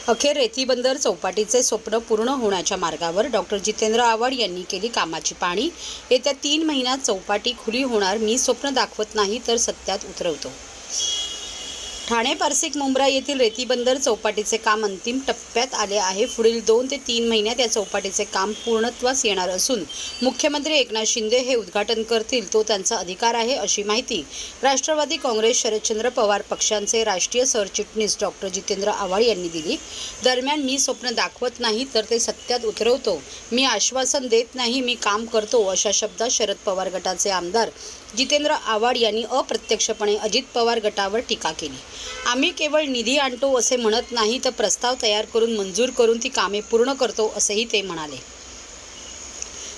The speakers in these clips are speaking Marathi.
अखेर रेतीबंदर चौपाटीचे स्वप्न पूर्ण होण्याच्या मार्गावर डॉक्टर जितेंद्र आव्हाड यांनी केली कामाची पाहणी। येत्या 3 महिन्यात चौपाटी खुली होणार, मी स्वप्न दाखवत नाही तर सत्यात उतरवतो। ठाणे पारसिक मुंब्रा येथील रेतीबंदर चौपाटीचे काम अंतिम टप्प्यात आले आहे। पुढील 2 ते 3 महिन्यात या चौपाटीचे काम पूर्णत्वास येणार असून मुख्यमंत्री एकनाथ शिंदे हे उद्घाटन करतील, तो त्यांचा अधिकार आहे, अशी माहिती राष्ट्रवादी काँग्रेस शरदचंद्र पवार पक्षांचे राष्ट्रीय सरचिटणीस डॉक्टर जितेंद्र आव्हाड यांनी दिली। दरम्यान मी स्वप्न दाखवत नाही तर ते सत्यात उतरवतो, मी आश्वासन देत नाही, मी काम करतो, अशा शब्दात शरद पवार गटाचे आमदार जितेंद्र आव्हाड यांनी अप्रत्यक्षपणे अजित पवार गटावर टीका केली। आम्ही केवळ निधी आणतो असे म्हणत नाही, तर प्रस्ताव तयार करून मंजूर करून ती कामे पूर्ण करतो, असेही ते म्हणाले।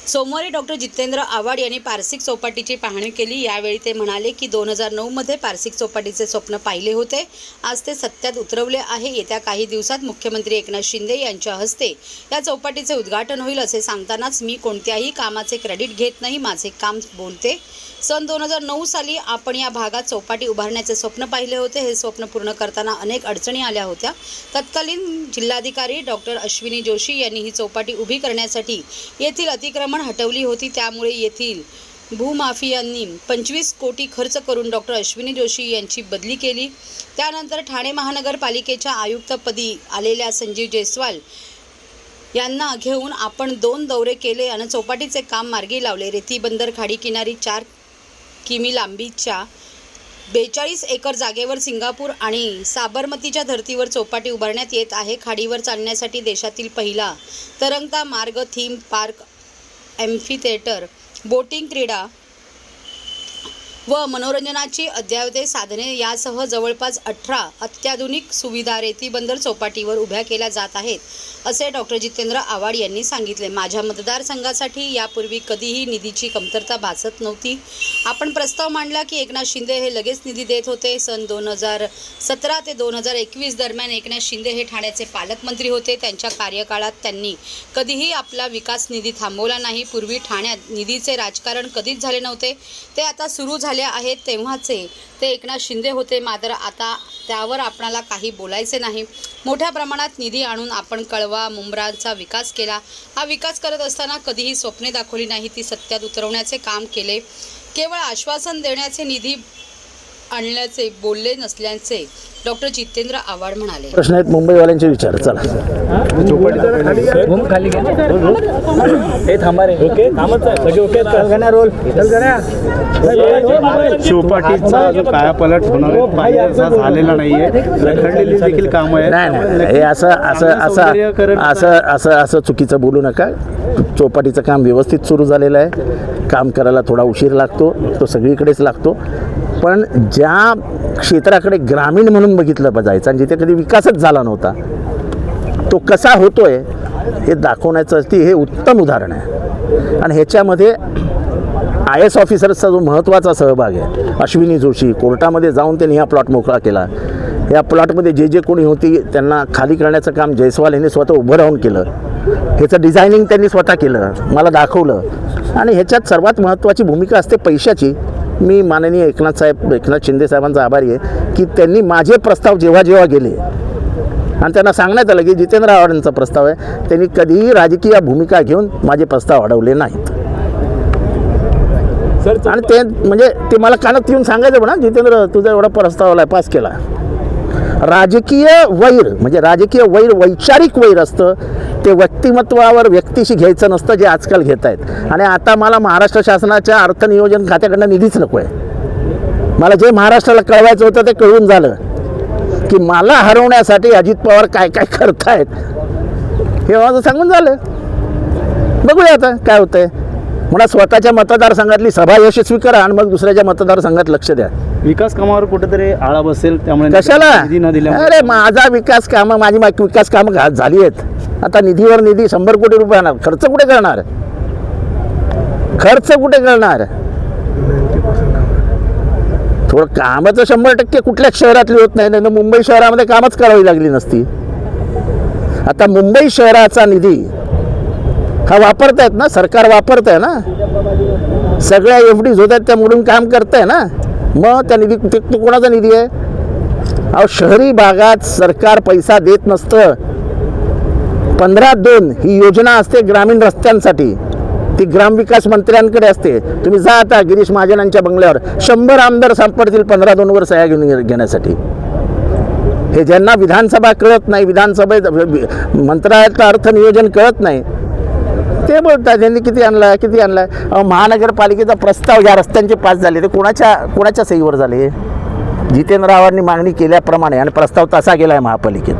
सोमवारी डॉक्टर जितेंद्र आव्हाड यांनी पारसिक चौपाटीची पाहणी केली। यावेळी ते म्हणाले की 2009 मध्ये पारसिक चौपाटीचे स्वप्न पाहिले होते, आज ते सत्यात उतरवले आहे। येत्या काही दिवसात मुख्यमंत्री एकनाथ शिंदे यांच्या हस्ते या चौपाटीचे उद्घाटन होईल, असे सांगतानाच मी कोणत्याही कामाचे क्रेडिट घेत नाही, माझे काम बोलते। सन 2009 साली आपण या भागात चौपाटी उभारण्याचे स्वप्न पाहिले होते। हे स्वप्न पूर्ण करताना अनेक अडचणी आल्या होत्या। तत्कालीन जिल्हाधिकारी डॉक्टर अश्विनी जोशी यांनी ही चौपाटी उभी करण्यासाठी येथील अतिक्रमण हटवली होती। त्यामुळे येथील भूमाफियांनी 25 कोटी खर्च करून डॉक्टर अश्विनी जोशी यांची बदली केली। त्यानंतर ठाणे महानगरपालिकेच्या आयुक्तपदी आलेल्या संजीव जयस्वाल यांना घेऊन आपण 2 दौरे केले आणि चौपाटीचे काम मार्गी लावले। रेतीबंदर खाडी किनारी 4 किमी लांबीच्या 42 एकर जागेवर सिंगापूर आणि साबरमतीच्या धर्तीवर चौपाटी उभारण्यात येत आहे। खाडीवर चालण्यासाठी देशातील पहिला तरंगता मार्ग, थीम पार्क, एम्फीथिएटर, बोटिंग, क्रीडा व मनोरंजनाची अद्ययावत साधने यासह जवळपास 18 अत्याधुनिक सुविधा रेतीबंदर चौपाटीवर उभ्या केल्या जात आहेत, असे डॉक्टर जितेंद्र आव्हाड यांनी सांगितले। माझ्या मतदारसंघासाठी यापूर्वी कधीही निधीची कमतरता भासत नव्हती। आपण प्रस्ताव मांडला की एकनाथ शिंदे हे लगेच निधी देत होते। सन 2017 ते 2021 दरम्यान एकनाथ शिंदे हे ठाण्याचे पालकमंत्री होते। त्यांच्या कार्यकाळात त्यांनी कधीही आपला विकास निधी थांबवला नाही। पूर्वी ठाण्यात निधीचे राजकारण कधीच झाले नव्हते, ते आता सुरू झाले आहेत। तेव्हाचे ते एकनाथ शिंदे होते, मात्र आता त्यावर आपणाला काही बोलायचे नाही। मोठ्या प्रमाणात निधी आणून आपण कळवा मुंब्राचा विकास केला। हा विकास करत असताना कधीही स्वप्ने दाखवली नाही, ती सत्यात उतरवण्याचे काम केले। केवळ आश्वासन देण्याचे, निधी आणल्याचे बोलले नसल्याचे डॉक्टर जितेंद्र आव्हाड म्हणाले। प्रश्न आहेत मुंबईवाल्यांचे विचार, चला खाली हे थांबा रे, ओके कामच आहे सगळे, ओके चल रोल चौपाटीचा जो कायापालट होणार आहे पाहिजे झालेला नाहीये, रखडलेली देखील काम आहे। नाही हे असं चुकीचं बोलू नका। चौपाटीचं काम व्यवस्थित सुरू झालेलं आहे। काम करायला थोडा उशीर लागतो, तो सगळीकडेच लागतो, पण ज्या क्षेत्राकडे ग्रामीण म्हणून बघितलं जायचं आणि जिथे कधी विकासच झाला नव्हता, तो कसा होतोय हे दाखवण्याचं हे उत्तम उदाहरण आहे। आणि ह्याच्यामध्ये IAS ऑफिसर्सचा जो महत्त्वाचा सहभाग आहे, अश्विनी जोशी कोर्टामध्ये जाऊन त्यांनी हा प्लॉट मोकळा केला। या प्लॉटमध्ये जे कोणी होती त्यांना खाली करण्याचं काम जयस्वाल यांनी स्वतः उभं राहून केलं। ह्याचं डिझायनिंग त्यांनी स्वतः केलं, मला दाखवलं। आणि ह्याच्यात सर्वात महत्त्वाची भूमिका असते पैशाची। मी माननीय एकनाथ शिंदे साहेबांचा आभारी आहे की त्यांनी माझे प्रस्ताव जेव्हा गेले आणि त्यांना सांगण्यात आलं की जितेंद्र आव्हाडांचा प्रस्ताव आहे, त्यांनी कधीही राजकीय भूमिका घेऊन माझे प्रस्ताव अडवले नाहीत। आणि ते म्हणजे ते मला कानात येऊन सांगायचं म्हणा, जितेंद्र तुझा एवढा प्रस्ताव आला, पास केला। राजकीय वैर म्हणजे राजकीय वैर वैचारिक वैर असतं, ते व्यक्तिमत्वावर व्यक्तीशी घ्यायचं नसतं, जे आजकाल घेत आहेत। आणि आता मला महाराष्ट्र शासनाच्या अर्थनियोजन खात्याकडनं निधीच नको आहे। मला जे महाराष्ट्राला कळवायचं होतं ते कळून झालं की मला हरवण्यासाठी अजित पवार काय काय करतायत हे माझं सांगून झालं। बघूया आता काय होतंय। म्हणा स्वतःच्या मतदारसंघातली सभा यशस्वी करा आणि मग दुसऱ्याच्या मतदारसंघात लक्ष द्या। विकास कामावर कुठेतरी आळा बसेल, त्यामुळे कशाला निधी न दिल्या, अरे माझा विकास कामं, माझी विकास कामं झाली आहेत। आता निधीवर निधी 100 कोटी रुपये आणणार, खर्च कुठे करणार? थोडं कामाचं 100% कुठल्याच शहरातली होत नाही, नाही मुंबई शहरामध्ये कामच करावी लागली नसती। आता मुंबई शहराचा निधी हा वापरतायत ना, सरकार वापरत आहे ना, सगळ्या FDs होत आहेत त्या मोडून काम करत आहे ना, मग त्या निधी तो कोणाचा निधी आहे? अहो शहरी भागात सरकार पैसा देत नसतं, 15-2 ही योजना असते ग्रामीण रस्त्यांसाठी, ती ग्रामविकास मंत्र्यांकडे असते. तुम्ही जा आता गिरीश महाजनांच्या बंगल्यावर 100 आमदार सापडतील 15-2 वर सह्या घेण्यासाठी. हे ज्यांना विधानसभा कळत नाही, विधानसभेत मंत्रालयाचं अर्थ नियोजन कळत नाही, ते बोलतात त्यांनी किती आणला किती आणला. महानगरपालिकेचा प्रस्ताव या रस्त्यांचे पास झाले ते कोणाच्या सहीवर झाले? जितेंद्र आव्हाडांनी मागणी केल्याप्रमाणे आणि प्रस्ताव तसा गेला आहे महापालिकेत.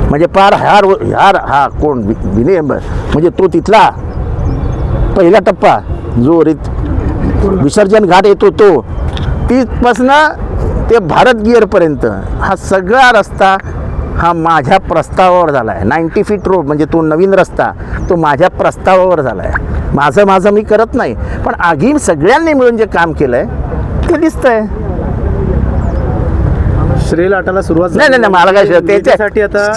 म्हणजे पार हा कोण विनय म्हणजे तो तिथला पहिला टप्पा जो विसर्जन घाट येतो तो तिथपासनं ते भारत गिअरपर्यंत हा सगळा रस्ता हा माझ्या प्रस्तावावर झाला आहे. 90 फीट रोड म्हणजे तो नवीन रस्ता तो माझ्या प्रस्तावावर झाला आहे. माझं मी करत नाही, पण आगी सगळ्यांनी मिळून जे काम केलं आहे ते दिसतंय. श्रेय लाटाला सुरुवात नाही मला काय त्याच्यासाठी आता